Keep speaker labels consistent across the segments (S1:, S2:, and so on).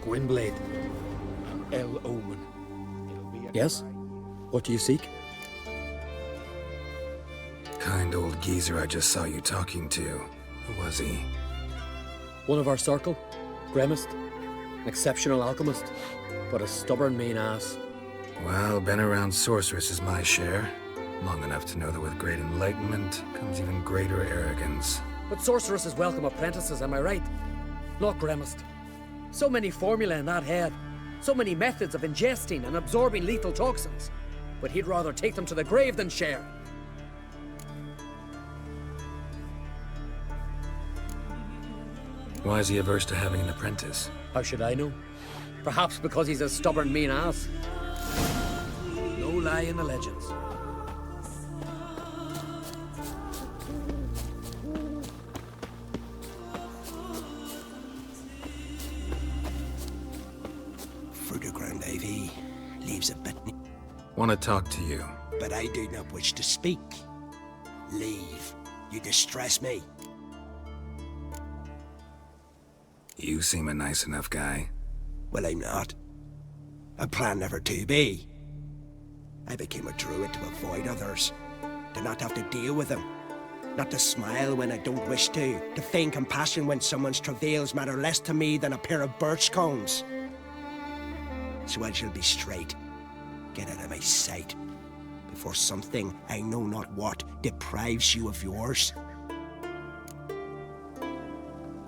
S1: Windblade. El Omen. Yes? What do you seek?
S2: Kind old geezer I just saw you talking to. Who was he?
S1: One of our circle. Gremist. An exceptional alchemist. But a stubborn mean ass.
S2: Well, been around sorceress is my share. Long enough to know that with great enlightenment comes even greater arrogance.
S1: But sorceresses welcome apprentices, am I right? Not Gremist. So many formulae in that head. So many methods of ingesting and absorbing lethal toxins. But he'd rather take them to the grave than share.
S2: Why is he averse to having an apprentice?
S1: How should I know? Perhaps because he's a stubborn mean ass. No lie in the legends.
S3: Further ground ivy leaves a bit.
S2: Want to talk to you.
S3: But I do not wish to speak. Leave. You distress me.
S2: You seem a nice enough guy.
S3: Well, I'm not. I plan never to be. I became a druid to avoid others. To not have to deal with them. Not to smile when I don't wish to. To feign compassion when someone's travails matter less to me than a pair of birch cones. So I shall be straight. Get out of my sight. Before something, I know not what, deprives you of yours.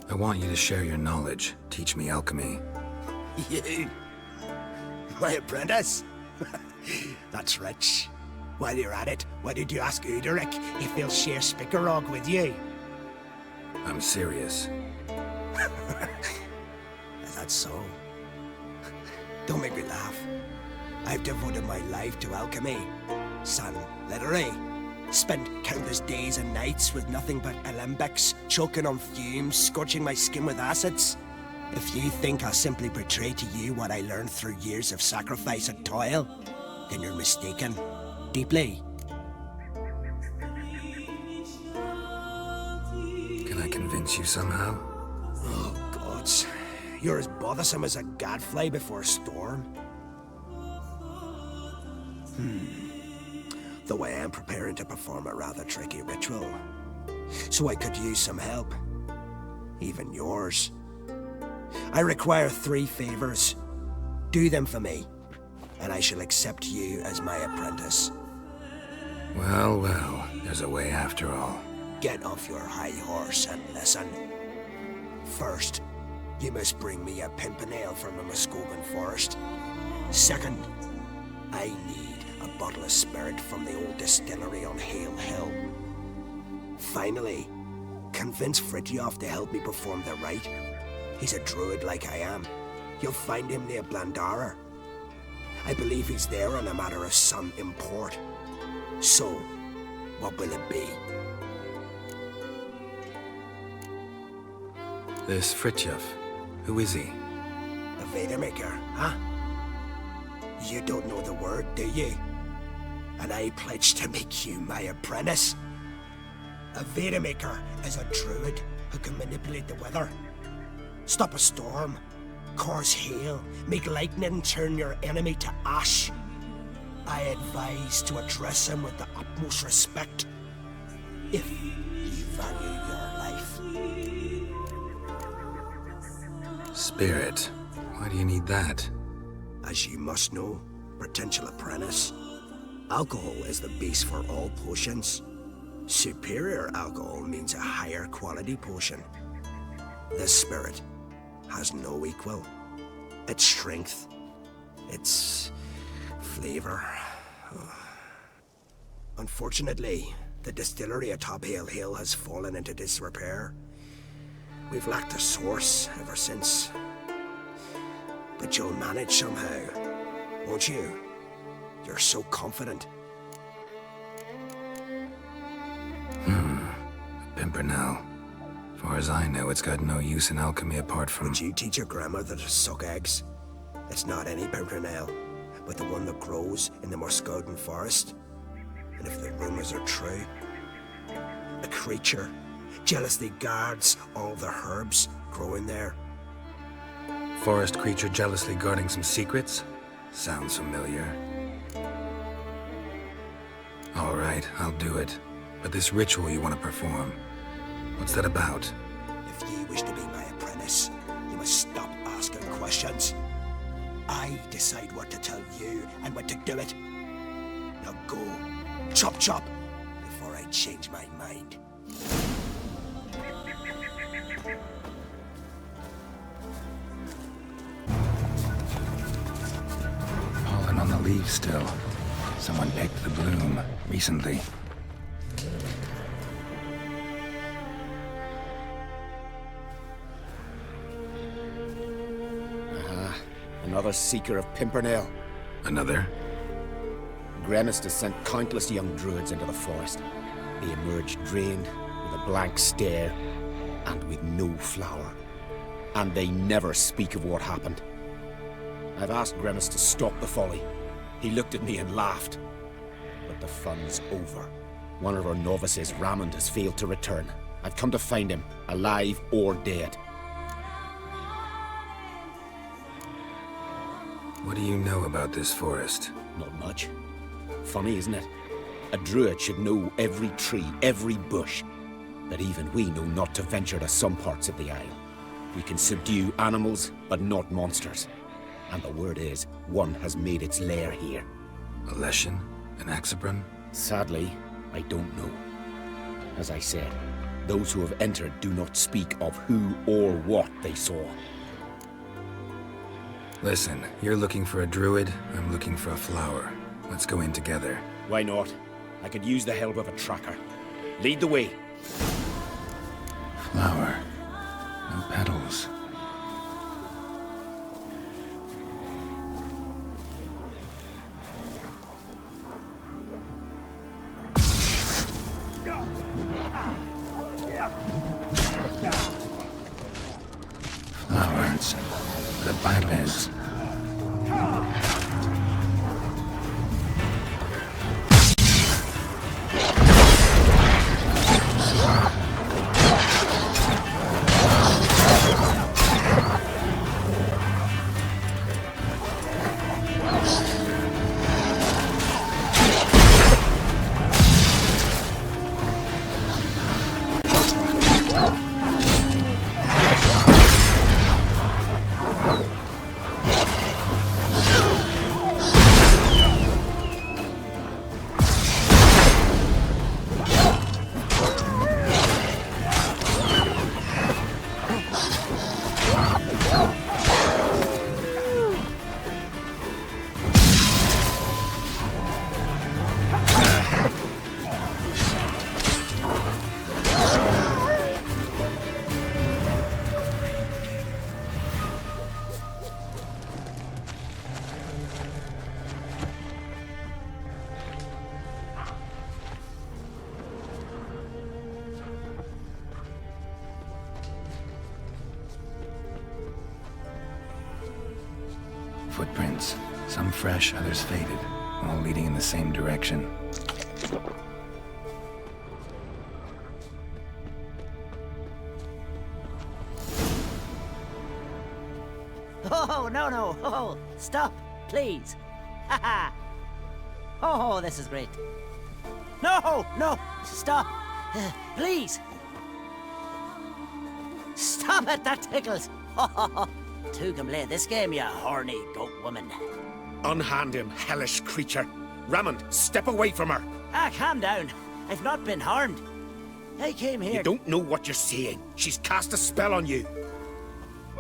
S2: I want you to share your knowledge. Teach me alchemy.
S3: You? My apprentice? That's rich. While you're at it, why did you ask Uderic if he'll share Spickerog with you?
S2: I'm serious.
S3: Is that so? Don't make me laugh. I've devoted my life to alchemy. Son, literally. Spent countless days and nights with nothing but alembics, choking on fumes, scorching my skin with acids. If you think I'll simply portray to you what I learned through years of sacrifice and toil, then you're mistaken. Deeply.
S2: Can I convince you somehow?
S3: Oh, gods. You're as bothersome as a gadfly before a storm. Though I am preparing to perform a rather tricky ritual. So I could use some help. Even yours. I require 3 favors. Do them for me, and I shall accept you as my apprentice.
S2: Well, well, there's a way after all.
S3: Get off your high horse and listen. First, you must bring me a pimpernel from the Muskogan forest. Second, I need a bottle of spirit from the old distillery on Hale Hill. Finally, convince Fridtjof to help me perform the rite. He's a druid like I am. You'll find him near Blandara. I believe he's there on a matter of some import. So, what will it be?
S2: This Fridtjof, who is he?
S3: A Vadermaker, huh? You don't know the word, do you? And I pledge to make you my apprentice. A Vadermaker is a druid who can manipulate the weather. Stop a storm, cause hail, make lightning and turn your enemy to ash. I advise to address him with the utmost respect, if you value your life.
S2: Spirit. Why do you need that?
S3: As you must know, potential apprentice, alcohol is the base for all potions. Superior alcohol means a higher quality potion. This spirit has no equal. Its strength, its flavor. Unfortunately, the distillery atop Hale Hill has fallen into disrepair. We've lacked a source ever since. But you'll manage somehow, won't you? You're so confident.
S2: Pimpernel. Far as I know, it's got no use in alchemy apart from...
S3: Would you teach your grandmother to suck eggs? It's not any pimpernel, but the one that grows in the Muskogan forest. And if the rumors are true, a creature jealously guards all the herbs growing there.
S2: forest creature jealously guarding some secrets? Sounds familiar. All right, I'll do it. But this ritual you want to perform, what's that about?
S3: If ye wish to be my apprentice, you must stop asking questions. I decide what to tell you and when to do it. Now go, chop chop, before I change my mind.
S2: Pollen on the leaves still. Someone picked the bloom recently.
S4: Another seeker of Pimpernel.
S2: Another?
S4: Gremist has sent countless young druids into the forest. They emerge drained, with a blank stare, and with no flower. And they never speak of what happened. I've asked Gremist to stop the folly. He looked at me and laughed. But the fun's over. One of our novices, Raymond, has failed to return. I've come to find him, alive or dead.
S2: What do you know about this forest?
S4: Not much. Funny, isn't it? A druid should know every tree, every bush. But even we know not to venture to some parts of the isle. We can subdue animals, but not monsters. And the word is, one has made its lair here.
S2: A Leshen? An Axabron?
S4: Sadly, I don't know. As I said, those who have entered do not speak of who or what they saw.
S2: Listen, you're looking for a druid, I'm looking for a flower. Let's go in together.
S4: Why not? I could use the help of a tracker. Lead the way.
S2: Flower. No petals. Flowers. The Bibles. Footprints. Some fresh, others faded, all leading in the same direction.
S5: Oh, no. Oh, stop, please. Haha. Oh, this is great. No, stop. Please. Stop it, that tickles. Two can play this game, you horny goat woman.
S4: Unhand him, hellish creature. Raymond, step away from her.
S5: Calm down. I've not been harmed. I came here...
S4: You don't know what you're saying. She's cast a spell on you.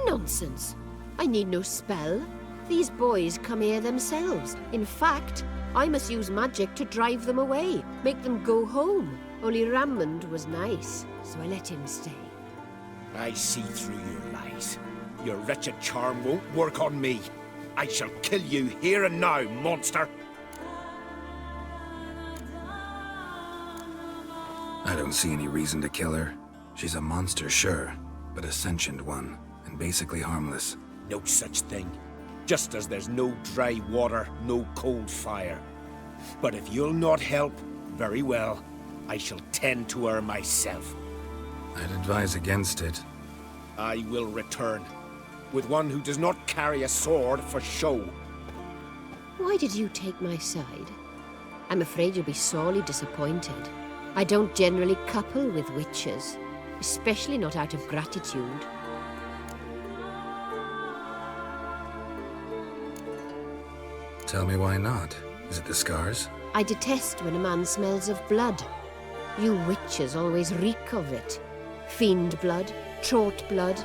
S6: Nonsense. I need no spell. These boys come here themselves. In fact, I must use magic to drive them away, make them go home. Only Raymond was nice, so I let him stay.
S4: I see through your lies. Your wretched charm won't work on me. I shall kill you here and now, monster.
S2: I don't see any reason to kill her. She's a monster, sure, but a sentient one, and basically harmless.
S4: No such thing. Just as there's no dry water, no cold fire. But if you'll not help, very well. I shall tend to her myself.
S2: I'd advise against it.
S4: I will return. with one who does not carry a sword for show.
S6: Why did you take my side? I'm afraid you'll be sorely disappointed. I don't generally couple with witches, especially not out of gratitude.
S2: Tell me why not. Is it the scars?
S6: I detest when a man smells of blood. You witches always reek of it. Fiend blood, trot blood,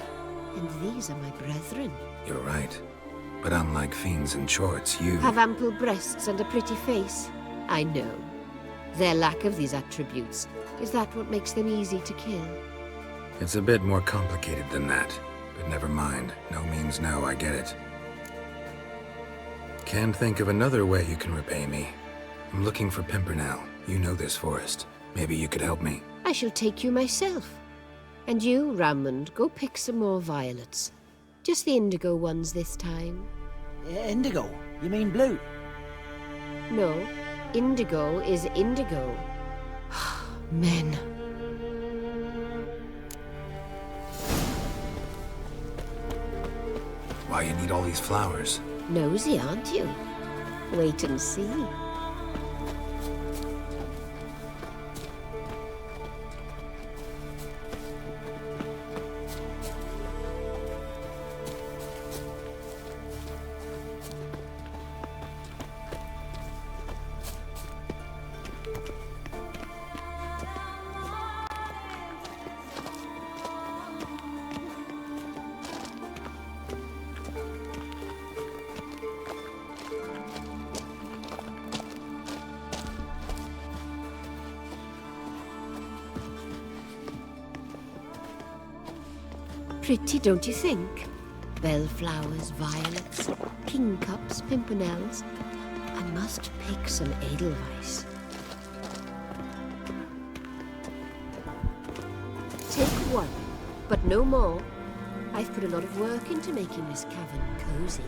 S6: and these are my brethren.
S2: You're right. But unlike fiends and chorts, you...
S6: Have ample breasts and a pretty face. I know. Their lack of these attributes, is that what makes them easy to kill?
S2: It's a bit more complicated than that. But never mind. No means no, I get it. Can't think of another way you can repay me. I'm looking for Pimpernel. You know this forest. Maybe you could help me.
S6: I shall take you myself. And you, Rammond, go pick some more violets. Just the indigo ones this time.
S5: Indigo? You mean blue?
S6: No, indigo is indigo. Men.
S2: Why you need all these flowers?
S6: Nosy, aren't you? Wait and see. Pretty, don't you think? Bellflowers, violets, kingcups, pimpernels. I must pick some edelweiss. Take one, but no more. I've put a lot of work into making this cavern cozy.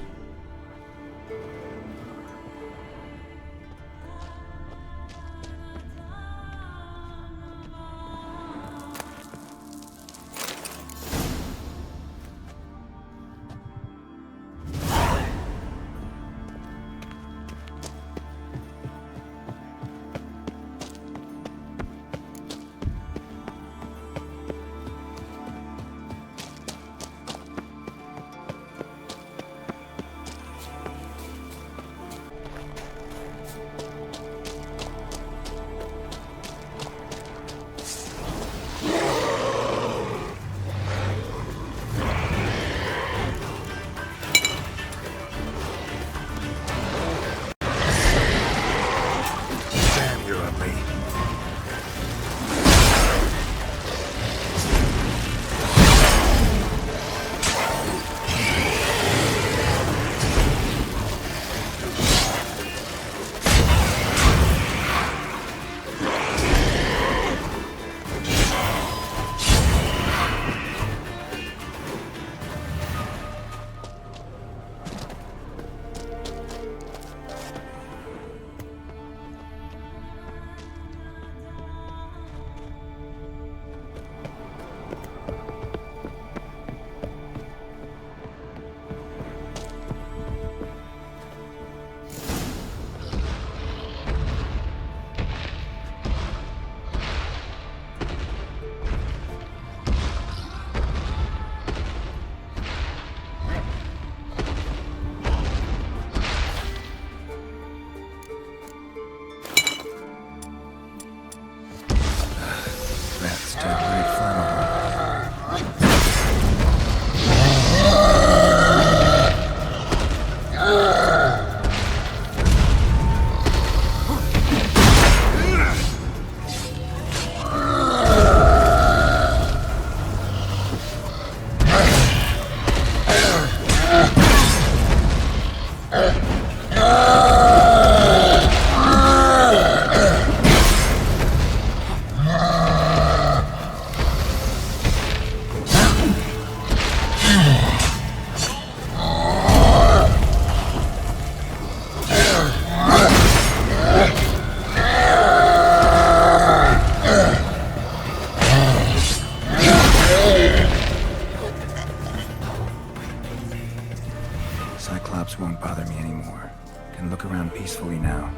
S2: carefully now.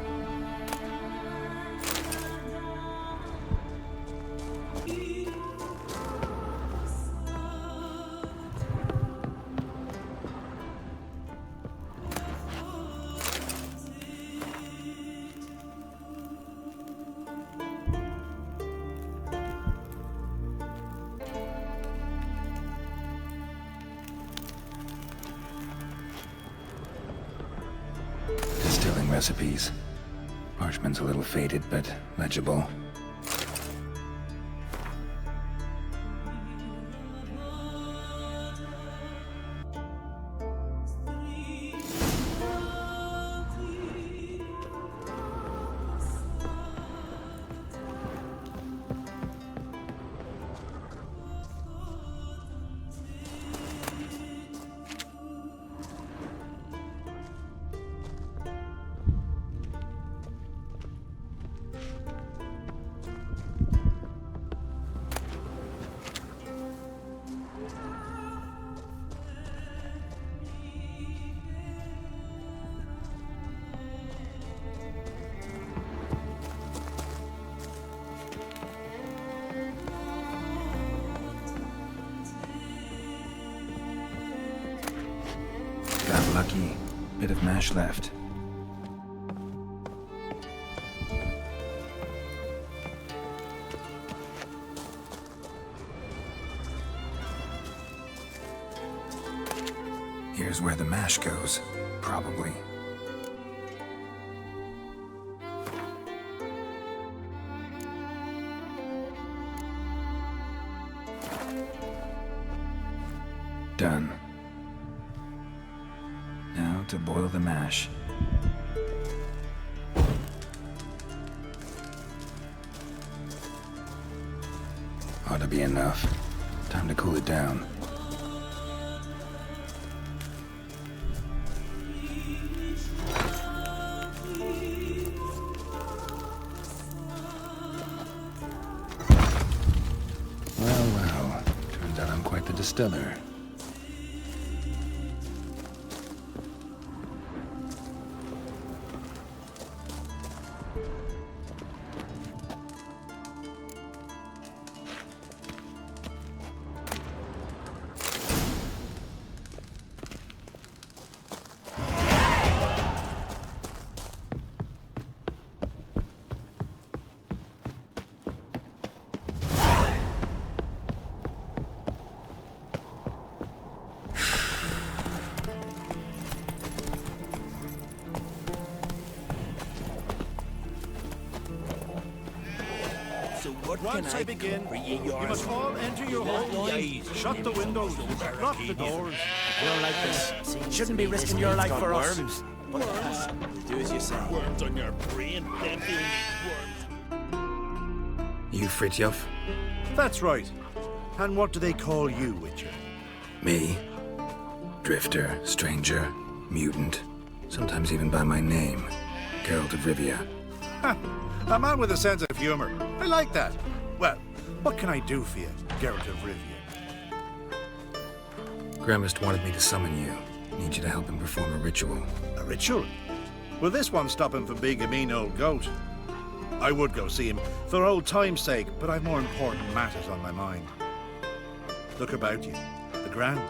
S2: Distilling recipes. Parchment's a little faded, but legible. Got lucky. Bit of mash left. Here's where the mash goes, probably. Done. Now to boil the mash. Ought to be enough. Time to cool it down. Well, turns out I'm quite the distiller.
S7: Once I begin, you must all enter your homes. Shut the windows, lock the doors.
S5: I don't like this. Shouldn't be risking your life for us. Do as you say.
S7: Worms on your brain, empty worms.
S2: You Fritjof?
S7: That's right. And what do they call you, Witcher?
S2: Me? Drifter, stranger, mutant. Sometimes even by my name. Geralt of Rivia.
S7: Ha! A man with a sense of humor. I like that. Well, what can I do for you, Geralt of Rivia?
S2: Gremist wanted me to summon you. Need you to help him perform a ritual.
S7: A ritual? Will this one stop him from being a mean old goat? I would go see him for old time's sake, but I've more important matters on my mind. Look about you. The ground.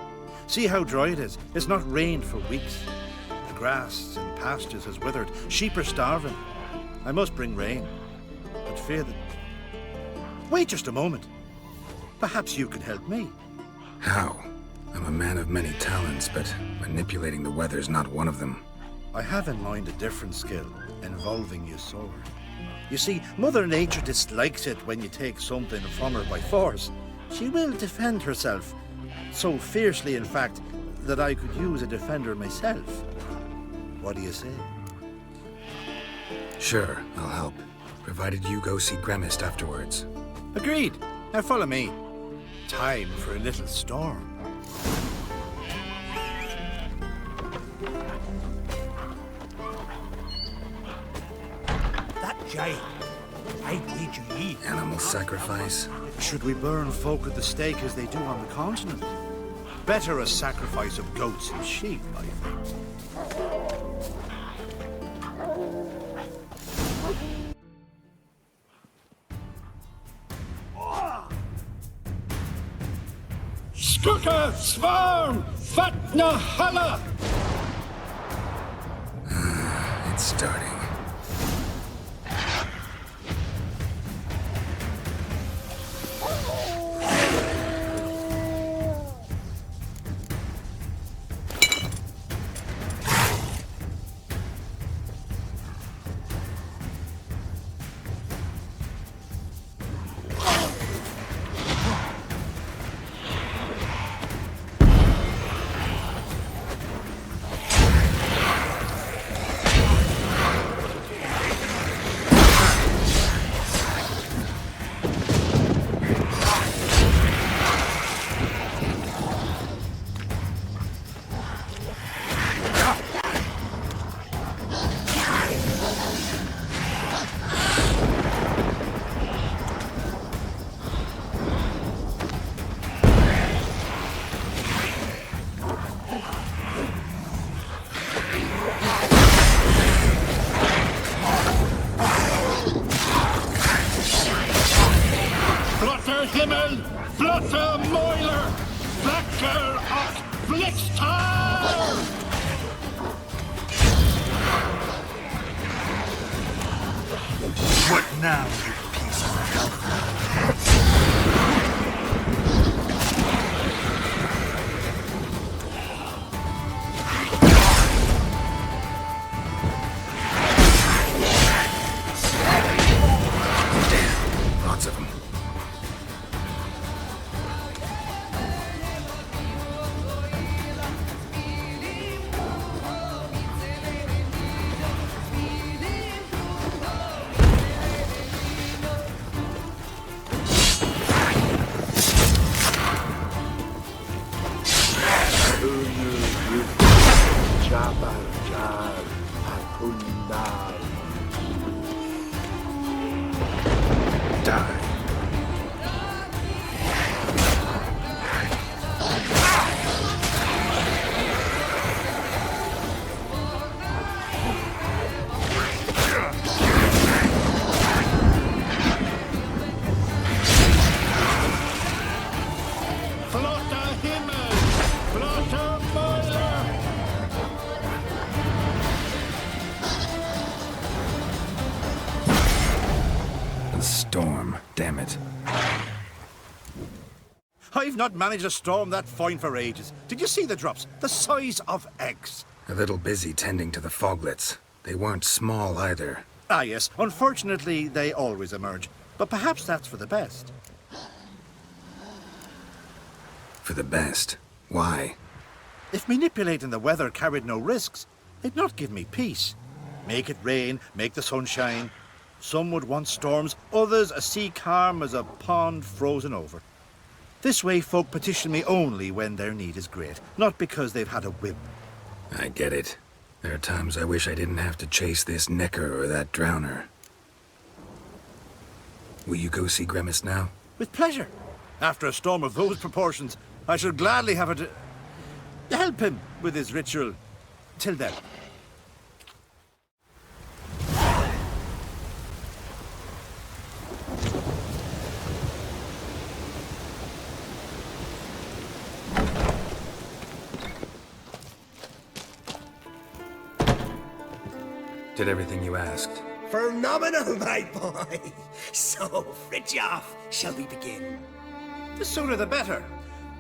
S7: See how dry it is. It's not rained for weeks. The grass in pastures has withered. Sheep are starving. I must bring rain. But fear that... Wait just a moment. Perhaps you could help me.
S2: How? I'm a man of many talents, but manipulating the weather's not one of them.
S7: I have in mind a different skill, involving your sword. You see, Mother Nature dislikes it when you take something from her by force. She will defend herself. So fiercely, in fact, that I could use a defender myself. What do you say?
S2: Sure, I'll help. Provided you go see Gremist afterwards.
S7: Agreed. Now follow me. Time for a little storm.
S3: That giant, I'd wager ye.
S2: Animal sacrifice?
S7: Should we burn folk at the stake as they do on the continent? Better a sacrifice of goats and sheep, I think.
S8: Skuka Svarm Fatna Hala!
S2: It's starting.
S8: Himmel, blotte Mäuler, Flecker och Blixtar!
S7: What now, you piece of hell?
S2: Lots of them. Die.
S8: Flotte Himmel, blotte Mäuler!
S2: The storm, damn it.
S7: I've not managed to storm that fine for ages. Did you see the drops? The size of eggs.
S2: A little busy tending to the foglets. They weren't small either.
S7: Ah, yes. Unfortunately, they always emerge. But perhaps that's for the best.
S2: For the best. Why?
S7: If manipulating the weather carried no risks, they'd not give me peace. Make it rain, make the sun shine. Some would want storms, others a sea calm as a pond frozen over. This way folk petition me only when their need is great, not because they've had a whim.
S2: I get it. There are times I wish I didn't have to chase this necker or that drowner. Will you go see Gremist now?
S7: With pleasure. After a storm of those proportions, I should gladly have it to help him with his ritual. Till then.
S2: Did everything you asked.
S3: Phenomenal, my boy. So, Fridtjof, shall we begin?
S7: The sooner the better.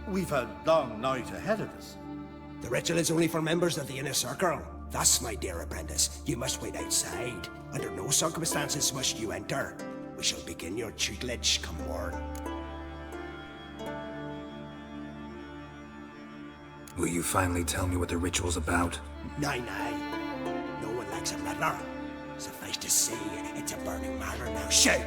S7: We've a long night ahead of us.
S3: The ritual is only for members of the inner circle. Thus, my dear apprentice, you must wait outside. Under no circumstances must you enter. We shall begin your tutelage come morn.
S2: Will you finally tell me what the ritual's about?
S3: Nay. No one likes a meddler. Suffice to say, it's a burning matter now. Shout!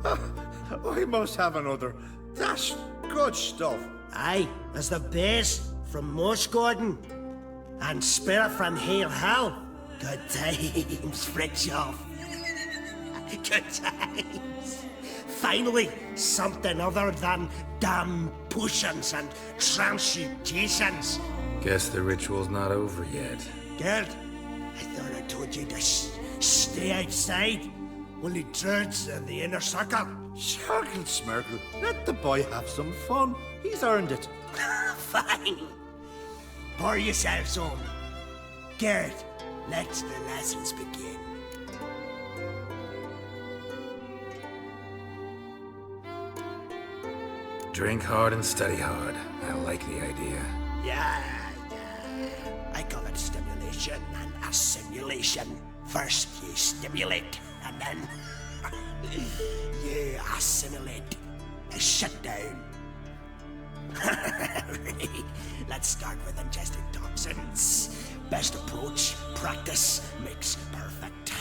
S7: I must have another. That's good stuff.
S3: Aye, there's the base from Morsgordon. And spirit from Hail Hell. Good times, Fritjof. Good times. Finally, something other than damn potions and transmutations.
S2: Guess the ritual's not over yet.
S3: Geralt, I thought I told you to stay outside. Only druids in the inner circle.
S7: Sharkle Smirkle, let the boy have some fun. He's earned it.
S3: Fine. Pour yourselves on. Geralt, let the lessons begin.
S2: Drink hard and study hard. I like the idea.
S3: Yeah. I call it stimulation and assimilation. First you stimulate, and then you assimilate. Shut down. Let's start with ingesting toxins. Best approach, practice makes perfect.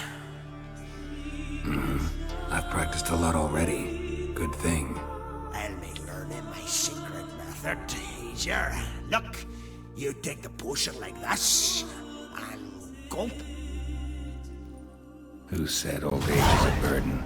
S2: I've practiced a lot already. Good thing.
S3: I'll make learning my secret method easier. Look, you take the potion like this, and gulp.
S2: Who said old age is a burden?